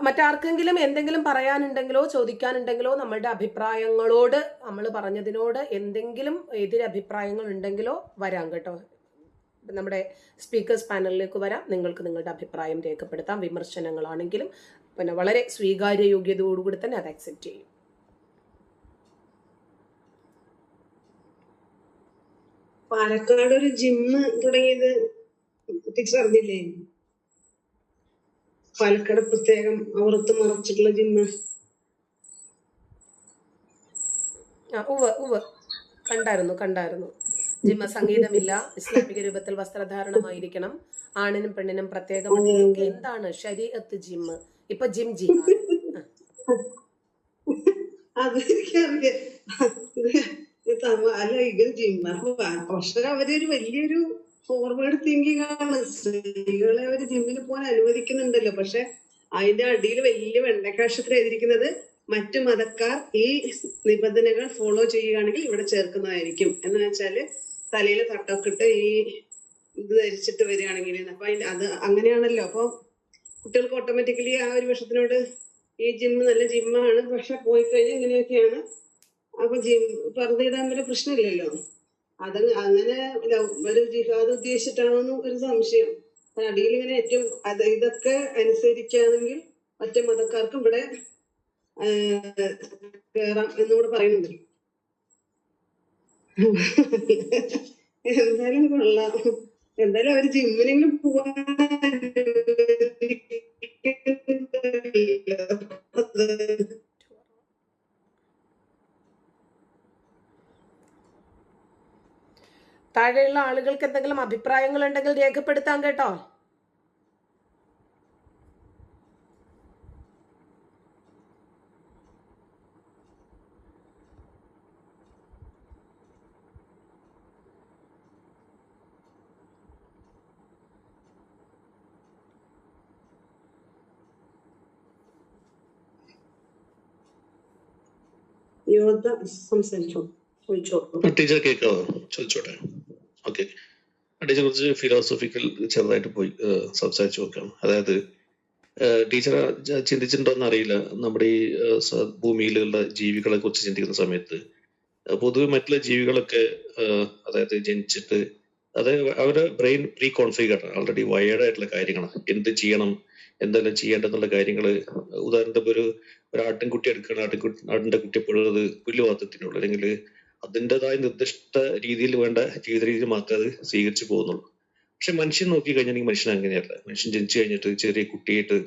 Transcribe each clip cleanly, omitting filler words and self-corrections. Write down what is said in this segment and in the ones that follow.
മറ്റാർക്കെങ്കിലും എന്തെങ്കിലും പറയാനുണ്ടെങ്കിലോ ചോദിക്കാനുണ്ടെങ്കിലോ നമ്മളുടെ അഭിപ്രായങ്ങളോട്, നമ്മൾ പറഞ്ഞതിനോട് എന്തെങ്കിലും എതിരഭിപ്രായങ്ങൾ ഉണ്ടെങ്കിലോ വരാം കേട്ടോ. നമ്മുടെ സ്പീക്കേഴ്സ് പാനലിലേക്ക് വരാം. നിങ്ങൾക്ക് നിങ്ങളുടെ അഭിപ്രായം രേഖപ്പെടുത്താം. വിമർശനങ്ങളാണെങ്കിലും പിന്നെ വളരെ സ്വീകാര്യ യോഗ്യതയോടുകൂടി തന്നെ അത് അക്സെപ്റ്റ് ചെയ്യും. പാലക്കാട് ഒരു ജിമ്മ് തുടങ്ങിയത് ടീച്ചർ അറിഞ്ഞില്ലേ? പാലക്കാട് പ്രത്യേകം ഔറത്ത് മറച്ചിട്ടുള്ള ജിമ്മ്. കണ്ടായിരുന്നു. ജിമ്മ സംഗീതമില്ല, ഇസ്ലാമിക രൂപത്തിൽ വസ്ത്രധാരണമായിരിക്കണം, ആണിനും പെണ്ണിനും പ്രത്യേകം. എന്താണ് ശരീഅത്ത് ജിമ്മ്? ഇപ്പൊ ജിം ജിഹാദ്. അല്ല, ഇത് ജിമ്മ. പക്ഷെ അവരൊരു വലിയൊരു ഫോർവേഡ് തിങ്കിങ് ആണ്. സ്ത്രീകളെ അവർ ജിമ്മിന് പോകാൻ അനുവദിക്കുന്നുണ്ടല്ലോ. പക്ഷെ അതിന്റെ അടിയിൽ വലിയ വെണ്ടക്കാശത്തിൽ എഴുതിയിരിക്കുന്നത് മറ്റു മതക്കാർ ഈ നിബന്ധനകൾ ഫോളോ ചെയ്യുകയാണെങ്കിൽ ഇവിടെ ചേർക്കുന്നതായിരിക്കും എന്ന് വെച്ചാല് തലയിൽ തട്ടൊക്കെ ഇട്ട് ഈ ഇത് ധരിച്ചിട്ട് വരികയാണെങ്കിൽ അപ്പൊ അത് അങ്ങനെയാണല്ലോ. അപ്പൊ കുട്ടികൾക്ക് ഓട്ടോമാറ്റിക്കലി ആ ഒരു വിഷത്തിനോട് ഈ ജിമ്മ് നല്ല ജിമ്മാണ്, പക്ഷെ പോയി കഴിഞ്ഞാൽ ഇങ്ങനെയൊക്കെയാണ്. അപ്പൊ പറഞ്ഞിടാൻ വരെ പ്രശ്നമില്ലല്ലോ. അത് അങ്ങനെ ഒരു ജിഹാദ് ഉദ്ദേശിച്ചിട്ടാണെന്ന് ഒരു സംശയം. അടിയിൽ ഇങ്ങനെ ഏറ്റവും ഇതൊക്കെ അനുസരിക്കുകയാണെങ്കിൽ മറ്റു മതക്കാർക്കും ഇവിടെ കേറാം എന്നുകൂടെ പറയുന്നുണ്ട്. എന്തായാലും കൊള്ളാം. എന്തായാലും അവര് ജിമ്മിനെങ്കിലും പോവാൻ താഴെയുള്ള ആളുകൾക്ക് എന്തെങ്കിലും അഭിപ്രായങ്ങൾ ഉണ്ടെങ്കിൽ രേഖപ്പെടുത്താൻ കേട്ടോ. ടീച്ചർ കേൾക്കാവോ? ചോദിച്ചോട്ടെ. ഓക്കെ, ടീച്ചർ കുറച്ച് ഫിലോസഫിക്കൽ ചെറുതായിട്ട് പോയി സംസാരിച്ചു നോക്കാം. അതായത് ടീച്ചർ ചിന്തിച്ചിട്ടുണ്ടോന്ന് അറിയില്ല, നമ്മുടെ ഈ ഭൂമിയിലുള്ള ജീവികളെ കുറിച്ച് ചിന്തിക്കുന്ന സമയത്ത് പൊതുവെ മറ്റുള്ള ജീവികളൊക്കെ അതായത് ജനിച്ചിട്ട് അവരുടെ brain pre configure already wired ആയിട്ടുള്ള കാര്യങ്ങളാണ്. എന്ത് ചെയ്യണം, എന്തെല്ലാം ചെയ്യേണ്ടതെന്നുള്ള കാര്യങ്ങള്. ഉദാഹരണത്തിന് ഒരു ആട്ടിൻകുട്ടി എടുക്കുകയാണ്, ആട്ടിന്റെ കുട്ടി എപ്പോഴും അത് പുല്ലുപാത്രത്തിനുള്ളൂ, അല്ലെങ്കിൽ അതിൻ്റെതായ നിർദ്ദിഷ്ട രീതിയിൽ വേണ്ട ജീവിത രീതി മാത്രമേ അത് സ്വീകരിച്ചു പോകുന്നുള്ളൂ. പക്ഷെ മനുഷ്യൻ നോക്കി കഴിഞ്ഞാൽ മനുഷ്യൻ അങ്ങനെയല്ല. മനുഷ്യൻ ജനിച്ചു കഴിഞ്ഞിട്ട് ചെറിയ കുട്ടിയായിട്ട്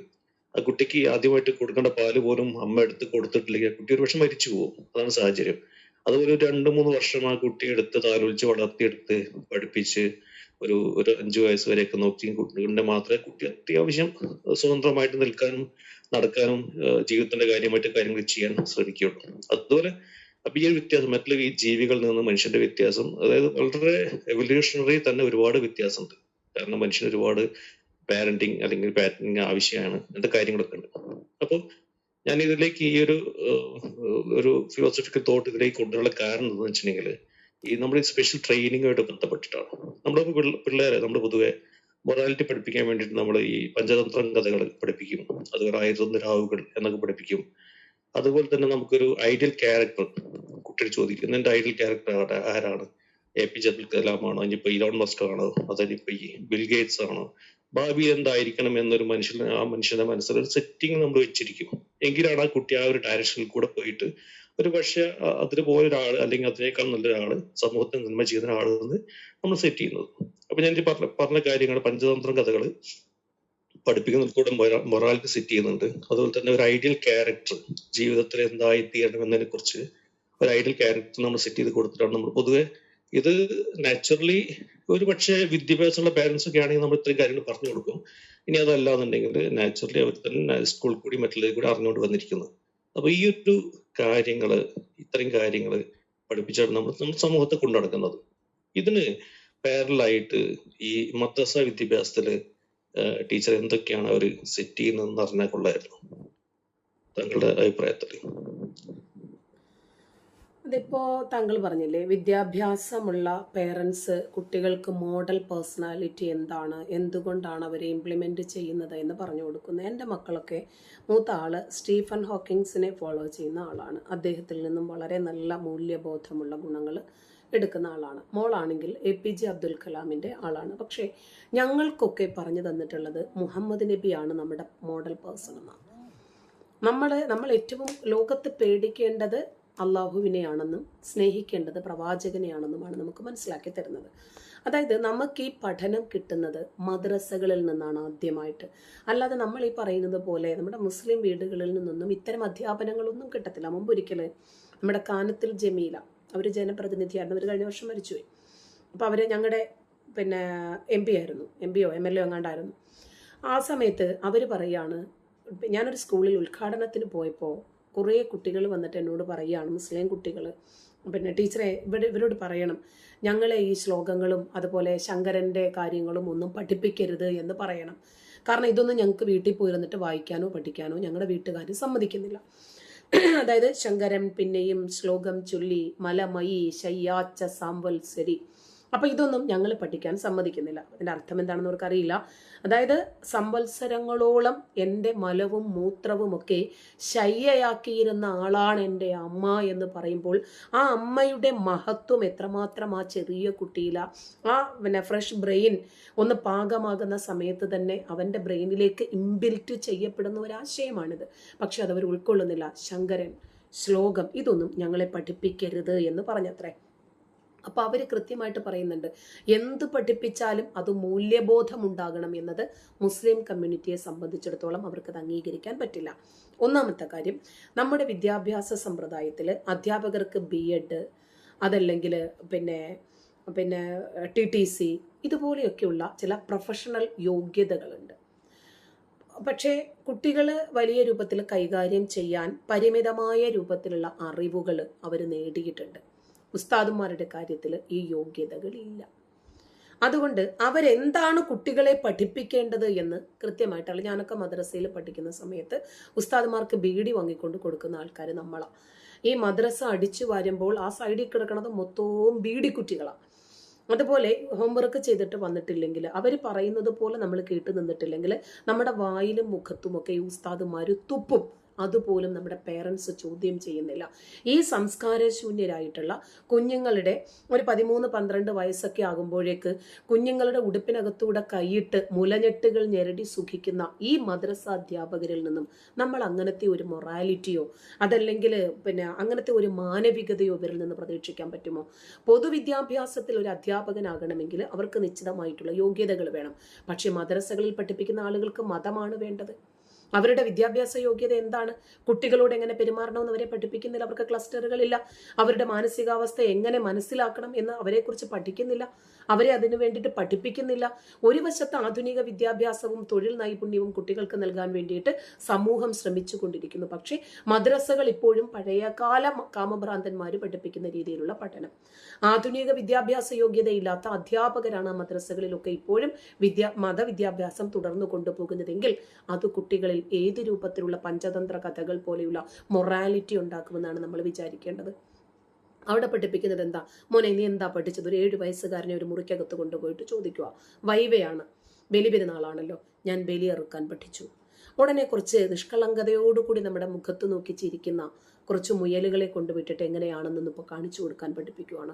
ആ കുട്ടിക്ക് ആദ്യമായിട്ട് കൊടുക്കേണ്ട പാല് പോലും അമ്മ എടുത്ത് കൊടുത്തിട്ടില്ലെങ്കിൽ ആ കുട്ടി ഒരു പക്ഷെ മരിച്ചു പോകും. അതാണ് സാഹചര്യം. അതുപോലെ ഒരു 2-3 വർഷം ആ കുട്ടിയെ എടുത്ത് താലോലിച്ച് വളർത്തിയെടുത്ത് പഠിപ്പിച്ച് ഒരു 5 വയസ്സ് വരെയൊക്കെ നോക്കി കൊണ്ട് മാത്രമേ കുട്ടി അത്യാവശ്യം സ്വതന്ത്രമായിട്ട് നിൽക്കാനും നടക്കാനും ജീവിതത്തിന്റെ കാര്യങ്ങൾ ചെയ്യാൻ ശ്രമിക്കുകയുള്ളൂ. അതുപോലെ അപ്പൊ ഈ ഒരു വ്യത്യാസം മറ്റുള്ള ഈ ജീവികളിൽ നിന്ന് മനുഷ്യന്റെ വ്യത്യാസം, അതായത് വളരെ എവല്യൂഷണറി തന്നെ ഒരുപാട് വ്യത്യാസമുണ്ട്. കാരണം മനുഷ്യന് ഒരുപാട് പാരന്റിങ് അല്ലെങ്കിൽ പാരന്റിങ് ആവശ്യമാണ്, അങ്ങനത്തെ കാര്യങ്ങളൊക്കെ ഉണ്ട്. അപ്പൊ ഞാൻ ഇതിലേക്ക് ഈ ഒരു ഫിലോസഫിക്കൽ തോട്ട് ഇതിലേക്ക് കൊണ്ടുവരാനുള്ള കാരണം എന്താണെന്ന് വെച്ചിട്ടുണ്ടെങ്കിൽ ഈ നമ്മുടെ സ്പെഷ്യൽ ട്രെയിനിങ്ങുമായിട്ട് ബന്ധപ്പെട്ടിട്ടാണ്. നമ്മുടെ പിള്ളേരെ നമ്മൾ പൊതുവെ മൊറാലിറ്റി പഠിപ്പിക്കാൻ വേണ്ടിയിട്ട് നമ്മൾ ഈ പഞ്ചതന്ത്രം കഥകൾ പഠിപ്പിക്കും, അതുപോലെ 1001 രാവുകൾ എന്നൊക്കെ പഠിപ്പിക്കും. അതുപോലെ തന്നെ നമുക്കൊരു ഐഡിയൽ ക്യാരക്ടർ കുട്ടികൾ ചോദിക്കും, എന്റെ ഐഡിയൽ ക്യാരക്ടർ ആരാണ്? APJ അബ്ദുൽ കലാം ആണോ, ഇനിയിപ്പോ ഇലോൺ മസ്ക് ആണോ, അതിനിപ്പോ ഈ ബിൽ ഗേറ്റ്സ് ആണോ? ഭാവി എന്തായിരിക്കണം എന്നൊരു ആ മനുഷ്യന്റെ മനസ്സിൽ ഒരു സെറ്റിംഗ് നമ്മൾ വെച്ചിരിക്കും. എങ്കിലാണ് ആ കുട്ടി ആ ഒരു ഡയറക്ഷനിൽ കൂടെ പോയിട്ട് ഒരു പക്ഷെ അതിന് പോയ ഒരാൾ അല്ലെങ്കിൽ അതിനേക്കാൾ നല്ലൊരാള് സമൂഹത്തിന് നന്മ ചെയ്യുന്ന ആളെന്ന് നമ്മൾ സെറ്റ് ചെയ്യുന്നത്. അപ്പൊ ഞാൻ പറഞ്ഞ കാര്യങ്ങൾ പഞ്ചതന്ത്രം കഥകള് പഠിപ്പിക്കുന്നതിൽ കൂടെ മൊറാലിറ്റി സെറ്റ് ചെയ്യുന്നുണ്ട്. അതുപോലെ തന്നെ ഒരു ഐഡിയൽ ക്യാരക്ടർ ജീവിതത്തിൽ എന്തായി തീരണം എന്നതിനെ കുറിച്ച് ഒരു ഐഡിയൽ ക്യാരക്ടർ നമ്മൾ സെറ്റ് ചെയ്ത് കൊടുത്തിട്ടാണ് നമ്മൾ പൊതുവെ ഇത് നാച്ചുറലി ഒരു പക്ഷേ വിദ്യാഭ്യാസമുള്ള പാരന്റ്സ് ഒക്കെ ആണെങ്കിൽ നമ്മൾ ഇത്രയും കാര്യങ്ങൾ പറഞ്ഞു കൊടുക്കും. ഇനി അതല്ല എന്നുണ്ടെങ്കിൽ നാച്ചുറലി അവർ തന്നെ സ്കൂളിൽ കൂടി മറ്റുള്ളവർ കൂടി അറിഞ്ഞുകൊണ്ട് വന്നിരിക്കുന്നത്. അപ്പൊ ഈ ഒരു ഇത്രയും കാര്യങ്ങൾ പഠിപ്പിച്ചാണ് നമ്മൾ സമൂഹത്തെ കൊണ്ടു നടക്കുന്നത്. ഇതിന് പാരലായിട്ട് ഈ മദ്രസ വിദ്യാഭ്യാസത്തില് ടീച്ചർ എന്തൊക്കെയാണ് അവർ സെറ്റ് ചെയ്യുന്നതെന്ന് അറിഞ്ഞാൽ കൊള്ളായിരുന്നു, താങ്കളുടെ അഭിപ്രായത്തിൽ. അതിപ്പോൾ താങ്കൾ പറഞ്ഞില്ലേ, വിദ്യാഭ്യാസമുള്ള പേരൻസ് കുട്ടികൾക്ക് മോഡൽ പേഴ്സണാലിറ്റി എന്താണ്, എന്തുകൊണ്ടാണ് അവരെ ഇംപ്ലിമെൻ്റ് ചെയ്യുന്നത് എന്ന് പറഞ്ഞു കൊടുക്കുന്നത്. എൻ്റെ മക്കളൊക്കെ മൂത്ത ആൾ സ്റ്റീഫൻ ഹോക്കിങ്സിനെ ഫോളോ ചെയ്യുന്ന ആളാണ്. അദ്ദേഹത്തിൽ നിന്നും വളരെ നല്ല മൂല്യബോധമുള്ള ഗുണങ്ങൾ എടുക്കുന്ന ആളാണ്. മോളാണെങ്കിൽ APJ അബ്ദുൽ കലാമിൻ്റെ ആളാണ്. പക്ഷേ ഞങ്ങൾക്കൊക്കെ പറഞ്ഞു തന്നിട്ടുള്ളത് മുഹമ്മദ് നബിയാണ് നമ്മുടെ മോഡൽ പേഴ്സൺ എന്നാണ്. നമ്മൾ ഏറ്റവും ലോകത്ത് പേടിക്കേണ്ടത് അള്ളാഹുവിനെയാണെന്നും സ്നേഹിക്കേണ്ടത് പ്രവാചകനെയാണെന്നുമാണ് നമുക്ക് മനസ്സിലാക്കി തരുന്നത്. അതായത് നമുക്ക് ഈ പഠനം കിട്ടുന്നത് മദ്രസകളിൽ നിന്നാണ് ആദ്യമായിട്ട്. അല്ലാതെ നമ്മൾ ഈ പറയുന്നത് പോലെ നമ്മുടെ മുസ്ലിം വീടുകളിൽ നിന്നൊന്നും ഇത്തരം അധ്യാപനങ്ങളൊന്നും കിട്ടത്തില്ല. മുമ്പൊരിക്കൽ നമ്മുടെ കാനത്തിൽ ജമീല, അവർ ജനപ്രതിനിധിയായിരുന്നു, അവർ കഴിഞ്ഞ വർഷം മരിച്ചുപോയി. അപ്പോൾ അവർ ഞങ്ങളുടെ MP ആയിരുന്നു, MPയോ MLA എങ്ങാണ്ടായിരുന്നു. ആ സമയത്ത് അവർ പറയാണ്, ഞാനൊരു സ്കൂളിൽ ഉദ്ഘാടനത്തിന് പോയപ്പോൾ കുറേ കുട്ടികൾ വന്നിട്ട് എന്നോട് പറയുകയാണ്, മുസ്ലിം കുട്ടികൾ, ടീച്ചറെ ഇവരോട് പറയണം, ഞങ്ങളെ ഈ ശ്ലോകങ്ങളും അതുപോലെ ശങ്കരൻ്റെ കാര്യങ്ങളും ഒന്നും പഠിപ്പിക്കരുത് എന്ന് പറയണം. കാരണം ഇതൊന്നും ഞങ്ങൾക്ക് വീട്ടിൽ പോയിരുന്നിട്ട് വായിക്കാനോ പഠിക്കാനോ ഞങ്ങളുടെ വീട്ടുകാർ സമ്മതിക്കുന്നില്ല. അതായത് ശങ്കരൻ പിന്നെയും ശ്ലോകം ചൊല്ലി മലമയി ശയ്യാച്ച സാംവത്സരി, അപ്പം ഇതൊന്നും ഞങ്ങൾ പഠിക്കാൻ സമ്മതിക്കുന്നില്ല. അതിൻ്റെ അർത്ഥം എന്താണെന്ന് അവർക്കറിയില്ല. അതായത് സംവത്സരങ്ങളോളം എൻ്റെ മലവും മൂത്രവും ഒക്കെ ശയ്യയാക്കിയിരുന്ന ആളാണ് എൻ്റെ അമ്മ എന്ന് പറയുമ്പോൾ ആ അമ്മയുടെ മഹത്വം എത്രമാത്രം ആ ചെറിയ കുട്ടിയില, ആ ഫ്രഷ് ബ്രെയിൻ ഒന്ന് പാകമാകുന്ന സമയത്ത് തന്നെ അവൻ്റെ ബ്രെയിനിലേക്ക് ഇൻബിൽറ്റ് ചെയ്യപ്പെടുന്ന ഒരാശയമാണിത്. പക്ഷെ അതവർ ഉൾക്കൊള്ളുന്നില്ല. ശങ്കരൻ, ശ്ലോകം ഇതൊന്നും ഞങ്ങളെ പഠിപ്പിക്കരുത് എന്ന് പറഞ്ഞത്രേ. അപ്പോൾ അവർ കൃത്യമായിട്ട് പറയുന്നുണ്ട്, എന്ത് പഠിപ്പിച്ചാലും അത് മൂല്യബോധമുണ്ടാകണം എന്നത് മുസ്ലിം കമ്മ്യൂണിറ്റിയെ സംബന്ധിച്ചിടത്തോളം അവർക്കത് അംഗീകരിക്കാൻ പറ്റില്ല. ഒന്നാമത്തെ കാര്യം, നമ്മുടെ വിദ്യാഭ്യാസ സമ്പ്രദായത്തിൽ അധ്യാപകർക്ക് B.Ed അതല്ലെങ്കിൽ TTC ഇതുപോലെയൊക്കെയുള്ള ചില പ്രൊഫഷണൽ യോഗ്യതകളുണ്ട്. പക്ഷേ കുട്ടികൾ വലിയ രൂപത്തിൽ കൈകാര്യം ചെയ്യാൻ പരിമിതമായ രൂപത്തിലുള്ള അറിവുകൾ അവർ നേടിയിട്ടുണ്ട്. ഉസ്താദുമാരുടെ കാര്യത്തിൽ ഈ യോഗ്യതകളില്ല. അതുകൊണ്ട് അവരെന്താണ് കുട്ടികളെ പഠിപ്പിക്കേണ്ടത് എന്ന് കൃത്യമായിട്ടുള്ള, ഞാനൊക്കെ മദ്രസയിൽ പഠിക്കുന്ന സമയത്ത് ഉസ്താദുമാർക്ക് ബീഡി വാങ്ങിക്കൊണ്ട് കൊടുക്കുന്ന ആൾക്കാർ നമ്മളാണ്. ഈ മദ്രസ അടിച്ചു വരുമ്പോൾ ആ സൈഡിൽ കിടക്കുന്നത് മൊത്തവും ബീഡി കുറ്റികളാണ്. അതുപോലെ ഹോംവർക്ക് ചെയ്തിട്ട് വന്നിട്ടില്ലെങ്കിൽ, അവർ പറയുന്നത് പോലെ നമ്മൾ കേട്ട് നിന്നിട്ടില്ലെങ്കിൽ നമ്മുടെ വായിലും മുഖത്തുമൊക്കെ ഈ ഉസ്താദുമാർ തുപ്പും. അതുപോലും നമ്മുടെ പേരൻസ് ചോദ്യം ചെയ്യുന്നില്ല. ഈ സംസ്കാരശൂന്യരായിട്ടുള്ള കുഞ്ഞുങ്ങളുടെ ഒരു 13-12 വയസ്സൊക്കെ ആകുമ്പോഴേക്ക് കുഞ്ഞുങ്ങളുടെ ഉടുപ്പിനകത്തൂടെ കൈയിട്ട് മുലഞ്ഞെട്ടുകൾ ഞെരടി സുഖിക്കുന്ന ഈ മദ്രസ അധ്യാപകരിൽ നിന്നും നമ്മൾ അങ്ങനത്തെ ഒരു മൊറാലിറ്റിയോ അതല്ലെങ്കിൽ അങ്ങനത്തെ ഒരു മാനവികതയോ ഇവരിൽ നിന്ന് പ്രതീക്ഷിക്കാൻ പറ്റുമോ? പൊതുവിദ്യാഭ്യാസത്തിൽ ഒരു അധ്യാപകനാകണമെങ്കിൽ അവർക്ക് നിശ്ചിതമായിട്ടുള്ള യോഗ്യതകൾ വേണം. പക്ഷേ മദ്രസകളിൽ പഠിപ്പിക്കുന്ന ആളുകൾക്ക് മതമാണ് വേണ്ടത്. അവരുടെ വിദ്യാഭ്യാസ യോഗ്യത എന്താണ്? കുട്ടികളോട് എങ്ങനെ പെരുമാറണമെന്ന് അവരെ പഠിപ്പിക്കുന്നില്ല. അവർക്ക് ക്ലസ്റ്ററുകളില്ല. അവരുടെ മാനസികാവസ്ഥ എങ്ങനെ മനസ്സിലാക്കണം എന്ന് അവരെക്കുറിച്ച് പഠിക്കുന്നില്ല. അവരെ അതിനു വേണ്ടിയിട്ട് പഠിപ്പിക്കുന്നില്ല. ഒരു വശത്ത് ആധുനിക വിദ്യാഭ്യാസവും തൊഴിൽ നൈപുണ്യവും കുട്ടികൾക്ക് നൽകാൻ വേണ്ടിയിട്ട് സമൂഹം ശ്രമിച്ചു കൊണ്ടിരിക്കുന്നു. പക്ഷേ മദ്രസകൾ ഇപ്പോഴും പഴയകാല കാമഭ്രാന്തന്മാർ പഠിപ്പിക്കുന്ന രീതിയിലുള്ള പഠനം. ആധുനിക വിദ്യാഭ്യാസ യോഗ്യതയില്ലാത്ത അധ്യാപകരാണ് മദ്രസകളിലൊക്കെ ഇപ്പോഴും മതവിദ്യാഭ്യാസം തുടർന്നു കൊണ്ടുപോകുന്നതെങ്കിൽ അത് കുട്ടികളിൽ ഏത് രൂപത്തിലുള്ള പഞ്ചതന്ത്ര കഥകൾ പോലെയുള്ള മൊറാലിറ്റി ഉണ്ടാക്കുമെന്നാണ് നമ്മൾ വിചാരിക്കേണ്ടത്. അവിടെ പഠിപ്പിക്കുന്നത് എന്താ? മോനെ നീ എന്താ പഠിച്ചത്? ഒരു 7 വയസ്സുകാരനെ ഒരു മുറിക്കകത്ത് കൊണ്ടുപോയിട്ട് ചോദിക്കുക. വൈവയാണ്, ബലിപെരുന്നാളാണല്ലോ, ഞാൻ ബലി അറുക്കാൻ പഠിച്ചു. ഉടനെ കുറച്ച് നിഷ്കളങ്കതയോടുകൂടി നമ്മുടെ മുഖത്ത് നോക്കി ചിരിക്കുന്ന കുറച്ച് മുയലുകളെ കൊണ്ടുവിട്ടിട്ട് എങ്ങനെയാണെന്നൊന്ന് ഇപ്പോൾ കാണിച്ചു കൊടുക്കാൻ പഠിപ്പിക്കുവാണ്.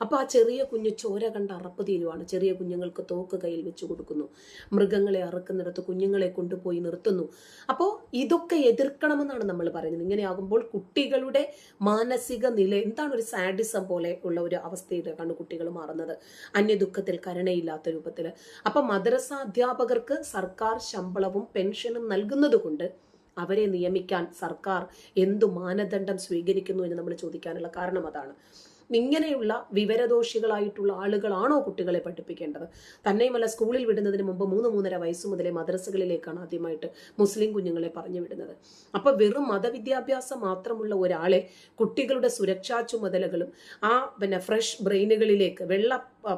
അപ്പോൾ ആ ചെറിയ കുഞ്ഞ് ചോര കണ്ട് അറപ്പ് തീരുവാണ്. ചെറിയ കുഞ്ഞുങ്ങൾക്ക് തോക്ക് കയ്യിൽ വെച്ച് കൊടുക്കുന്നു. മൃഗങ്ങളെ അറുക്കുന്നിടത്ത് കുഞ്ഞുങ്ങളെ കൊണ്ടുപോയി നിർത്തുന്നു. അപ്പോൾ ഇതൊക്കെ എതിർക്കണമെന്നാണ് നമ്മൾ പറയുന്നത്. ഇങ്ങനെയാകുമ്പോൾ കുട്ടികളുടെ മാനസിക നില എന്താണ്? ഒരു സാഡിസം പോലെ ഉള്ള ഒരു അവസ്ഥയിലേക്കാണ് കുട്ടികൾ മാറുന്നത്, അന്യദുഃഖത്തിൽ കരുണയില്ലാത്ത രൂപത്തിൽ. അപ്പം മദ്രസ അധ്യാപകർക്ക് സർക്കാർ ശമ്പളവും പെൻഷനും നൽകുന്നത് കൊണ്ട് അവരെ നിയമിക്കാൻ സർക്കാർ എന്തു മാനദണ്ഡം സ്വീകരിക്കുന്നു എന്ന് നമ്മൾ ചോദിക്കാനുള്ള കാരണം അതാണ്. ഇങ്ങനെയുള്ള വിവരദോഷികളായിട്ടുള്ള ആളുകളാണോ കുട്ടികളെ പഠിപ്പിക്കേണ്ടത്? തന്നെയുമല്ല, സ്കൂളിൽ വിടുന്നതിന് മുമ്പ് 3-3.5 വയസ്സ് മുതലേ മദ്രസകളിലേക്കാണ് ആദ്യമായിട്ട് മുസ്ലിം കുഞ്ഞുങ്ങളെ പറഞ്ഞു വിടുന്നത്. അപ്പൊ വെറും മതവിദ്യാഭ്യാസം മാത്രമുള്ള ഒരാളെ കുട്ടികളുടെ സുരക്ഷാ ചുമതലകളും ആ ഫ്രഷ് ബ്രെയിനുകളിലേക്ക്, വെള്ള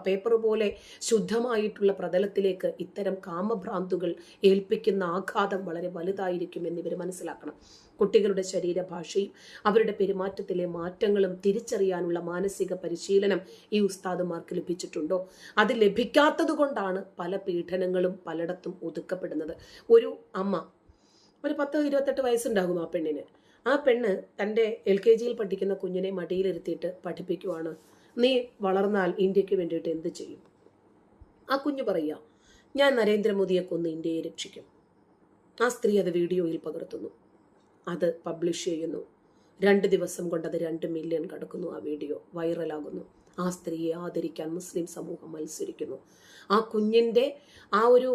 പേപ്പർ പോലെ ശുദ്ധമായിട്ടുള്ള പ്രതലത്തിലേക്ക് ഇത്തരം കാമഭ്രാന്തുകൾ ഏൽപ്പിക്കുന്ന ആഘാതം വളരെ വലുതായിരിക്കും എന്നിവർ മനസ്സിലാക്കണം. കുട്ടികളുടെ ശരീരഭാഷയും അവരുടെ പെരുമാറ്റത്തിലെ മാറ്റങ്ങളും തിരിച്ചറിയാനുള്ള മാനസിക പരിശീലനം ഈ ഉസ്താദുമാർക്ക് ലഭിച്ചിട്ടുണ്ടോ? അത് ലഭിക്കാത്തത് കൊണ്ടാണ് പല പീഡനങ്ങളും പലയിടത്തും ഒതുക്കപ്പെടുന്നത്. ഒരു അമ്മ, ഒരു 10-28 വയസ്സുണ്ടാകും ആ പെണ്ണിന്. ആ പെണ്ണ് തൻ്റെ LKG പഠിക്കുന്ന കുഞ്ഞിനെ മടിയിലിരുത്തിയിട്ട് പഠിപ്പിക്കുവാണ്, നീ വളർന്നാൽ ഇന്ത്യക്ക് വേണ്ടിയിട്ട് എന്ത് ചെയ്യും? ആ കുഞ്ഞ് പറയുക, ഞാൻ നരേന്ദ്രമോദിയെ കൊന്ന് ഇന്ത്യയെ രക്ഷിക്കും. ആ സ്ത്രീ അത് വീഡിയോയിൽ പകർത്തുന്നു, അത് പബ്ലിഷ് ചെയ്യുന്നു. 2 ദിവസം കൊണ്ട് അത് 2 മില്യൺ കടക്കുന്നു. ആ വീഡിയോ വൈറലാകുന്നു. ആ സ്ത്രീയെ ആദരിക്കാൻ മുസ്ലിം സമൂഹം മത്സരിക്കുന്നു. ആ കുഞ്ഞിൻ്റെ ആ ഒരു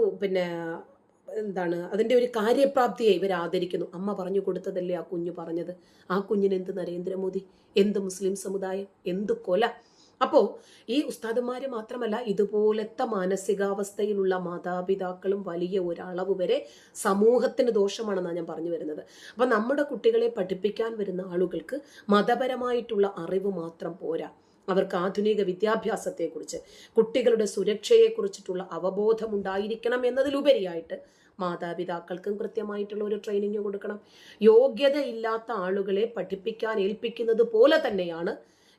അതിൻ്റെ ഒരു കാര്യപ്രാപ്തിയെ ഇവർ ആദരിക്കുന്നു. അമ്മ പറഞ്ഞു കൊടുത്തതല്ലേ ആ കുഞ്ഞ് പറഞ്ഞത്? ആ കുഞ്ഞിന് എന്ത് നരേന്ദ്രമോദി, എന്ത് മുസ്ലിം സമുദായം, എന്ത് കൊല? അപ്പോൾ ഈ ഉസ്താദുമാര് മാത്രമല്ല, ഇതുപോലത്തെ മാനസികാവസ്ഥയിലുള്ള മാതാപിതാക്കളും വലിയ ഒരളവ് വരെ സമൂഹത്തിന് ദോഷമാണെന്നാണ് ഞാൻ പറഞ്ഞു വരുന്നത്. അപ്പം നമ്മുടെ കുട്ടികളെ പഠിപ്പിക്കാൻ വരുന്ന ആളുകൾക്ക് മതപരമായിട്ടുള്ള അറിവ് മാത്രം പോരാ, അവർക്ക് ആധുനിക വിദ്യാഭ്യാസത്തെക്കുറിച്ച്, കുട്ടികളുടെ സുരക്ഷയെക്കുറിച്ചിട്ടുള്ള അവബോധം ഉണ്ടായിരിക്കണം എന്നതിലുപരിയായിട്ട് മാതാപിതാക്കൾക്കും കൃത്യമായിട്ടുള്ള ഒരു ട്രെയിനിങ് കൊടുക്കണം. യോഗ്യതയില്ലാത്ത ആളുകളെ പഠിപ്പിക്കാൻ ഏൽപ്പിക്കുന്നത് പോലെ തന്നെയാണ്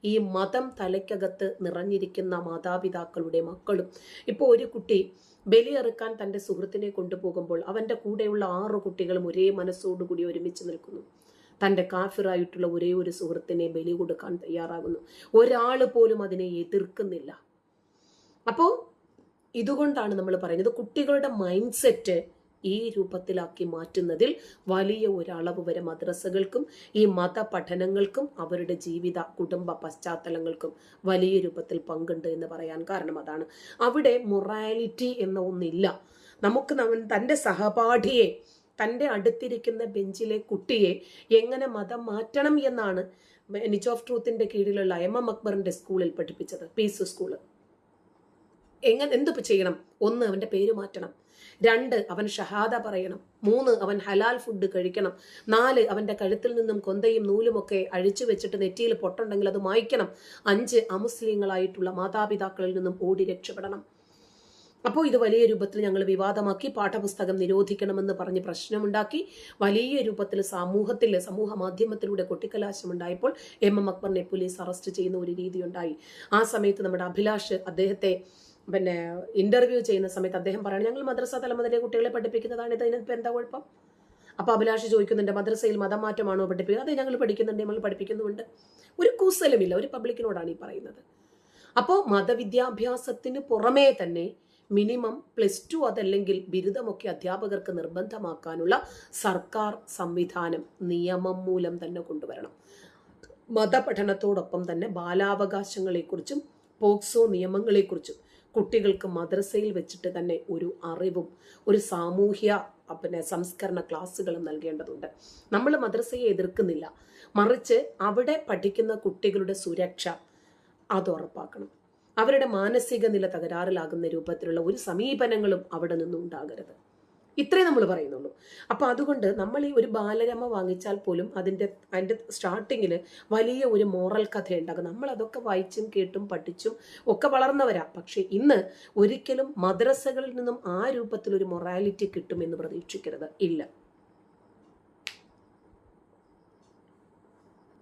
ഈ മതം തലയ്ക്കകത്ത് നിറഞ്ഞിരിക്കുന്ന മാതാപിതാക്കളുടെ മക്കളും. ഇപ്പോൾ ഒരു കുട്ടി ബലിയെറുക്കാൻ തൻ്റെ സുഹൃത്തിനെ കൊണ്ടുപോകുമ്പോൾ അവൻ്റെ കൂടെയുള്ള 6 കുട്ടികളും ഒരേ മനസ്സോടുകൂടി ഒരുമിച്ച് നിൽക്കുന്നു. തൻ്റെ കാഫിറായിട്ടുള്ള ഒരേ ഒരു സുഹൃത്തിനെ ബലി കൊടുക്കാൻ തയ്യാറാകുന്നു. ഒരാൾ പോലും അതിനെ എതിർക്കുന്നില്ല. അപ്പോൾ ഇതുകൊണ്ടാണ് നമ്മൾ പറയുന്നത്, കുട്ടികളുടെ മൈൻഡ് സെറ്റ് ഈ രൂപത്തിലാക്കി മാറ്റുന്നതിൽ വലിയ ഒരളവ് വരെ മദ്രസകൾക്കും ഈ മതപഠനങ്ങൾക്കും അവരുടെ ജീവിത കുടുംബ പശ്ചാത്തലങ്ങൾക്കും വലിയ രൂപത്തിൽ പങ്കുണ്ട് എന്ന് പറയാൻ കാരണം അതാണ്. അവിടെ മൊറാലിറ്റി എന്ന ഒന്നില്ല. നമുക്ക് തൻ്റെ സഹപാഠിയെ, തൻ്റെ അടുത്തിരിക്കുന്ന ബെഞ്ചിലെ കുട്ടിയെ എങ്ങനെ മതം മാറ്റണം എന്നാണ് നിച്ച് ഓഫ് ട്രൂത്തിൻ്റെ കീഴിലുള്ള MM അക്ബറിൻ്റെ സ്കൂളിൽ പഠിപ്പിച്ചത്, പീസ് സ്കൂള്. എന്ത് ചെയ്യണം? 1, അവൻ്റെ പേര് മാറ്റണം. 2, അവൻ ഷഹാദ പറയണം. 3, അവൻ ഹലാൽ ഫുഡ് കഴിക്കണം. 4, അവൻ്റെ കഴുത്തിൽ നിന്നും കൊന്തയും നൂലുമൊക്കെ അഴിച്ചു വെച്ചിട്ട് നെറ്റിയിൽ പൊട്ടുണ്ടെങ്കിൽ അത് മായ്ക്കണം. 5, അമുസ്ലിങ്ങളായിട്ടുള്ള മാതാപിതാക്കളിൽ നിന്നും ഓടി രക്ഷപ്പെടണം. അപ്പോൾ ഇത് വലിയ രൂപത്തിൽ ഞങ്ങൾ വിവാദമാക്കി, പാഠപുസ്തകം നിരോധിക്കണമെന്ന് പറഞ്ഞ് പ്രശ്നമുണ്ടാക്കി. വലിയ രൂപത്തിൽ സമൂഹ മാധ്യമത്തിലൂടെ കൊട്ടിക്കലാശമുണ്ടായപ്പോൾ MM അക്ബറിനെ പോലീസ് അറസ്റ്റ് ചെയ്യുന്ന ഒരു രീതി ഉണ്ടായി. ആ സമയത്ത് നമ്മുടെ അഭിലാഷ് അദ്ദേഹത്തെ ഇന്റർവ്യൂ ചെയ്യുന്ന സമയത്ത് അദ്ദേഹം പറയണം, ഞങ്ങൾ മദ്രസ തലം മുതലേ കുട്ടികളെ പഠിപ്പിക്കുന്നതാണ്, ഇതിനിപ്പോൾ എന്താ കുഴപ്പം? അപ്പോൾ അഭിലാഷ് ചോദിക്കുന്നുണ്ട്, മദ്രസയിൽ മതം മാറ്റമാണോ പഠിപ്പിക്കുക? അതെ, ഞങ്ങൾ പഠിക്കുന്നുണ്ട്, നമ്മൾ പഠിപ്പിക്കുന്നുമുണ്ട്. ഒരു കൂസലുമില്ല, ഒരു പബ്ലിക്കിനോടാണ് ഈ പറയുന്നത്. അപ്പോൾ മതവിദ്യാഭ്യാസത്തിന് പുറമേ തന്നെ മിനിമം +2 അതല്ലെങ്കിൽ ബിരുദമൊക്കെ അധ്യാപകർക്ക് നിർബന്ധമാക്കാനുള്ള സർക്കാർ സംവിധാനം നിയമം മൂലം തന്നെ കൊണ്ടുവരണം. മതപഠനത്തോടൊപ്പം തന്നെ ബാലാവകാശങ്ങളെക്കുറിച്ചും പോക്സോ നിയമങ്ങളെക്കുറിച്ചും കുട്ടികൾക്ക് മദ്രസയിൽ വെച്ചിട്ട് തന്നെ ഒരു അറിവും ഒരു സാമൂഹ്യ സംസ്കരണ ക്ലാസ്സുകളും നൽകേണ്ടതുണ്ട്. നമ്മൾ മദ്രസയെ എതിർക്കുന്നില്ല, മറിച്ച് അവിടെ പഠിക്കുന്ന കുട്ടികളുടെ സുരക്ഷ അത് ഉറപ്പാക്കണം. അവരുടെ മാനസിക നില തകരാറിലാകുന്ന രൂപത്തിലുള്ള ഒരു സമീപനങ്ങളും അവിടെ നിന്നും ഉണ്ടാകരുത്. ഇത്രേ നമ്മൾ പറയുന്നുള്ളൂ. അപ്പോൾ അതുകൊണ്ട് നമ്മൾ ഈ ഒരു ബാലരമ വാങ്ങിച്ചാൽ പോലും അതിൻ്റെ സ്റ്റാർട്ടിങ്ങിൽ വലിയ ഒരു മോറൽ കഥ ഉണ്ടാകും. നമ്മൾ അതൊക്കെ വായിച്ചും കേട്ടും പഠിച്ചും ഒക്കെ വളർന്നവരാ. പക്ഷെ ഇന്ന് ഒരിക്കലും മദ്രസകളിൽ നിന്നും ആ രൂപത്തിലൊരു മൊറാലിറ്റി കിട്ടുമെന്ന് പ്രതീക്ഷിക്കരുത്. ഇല്ല.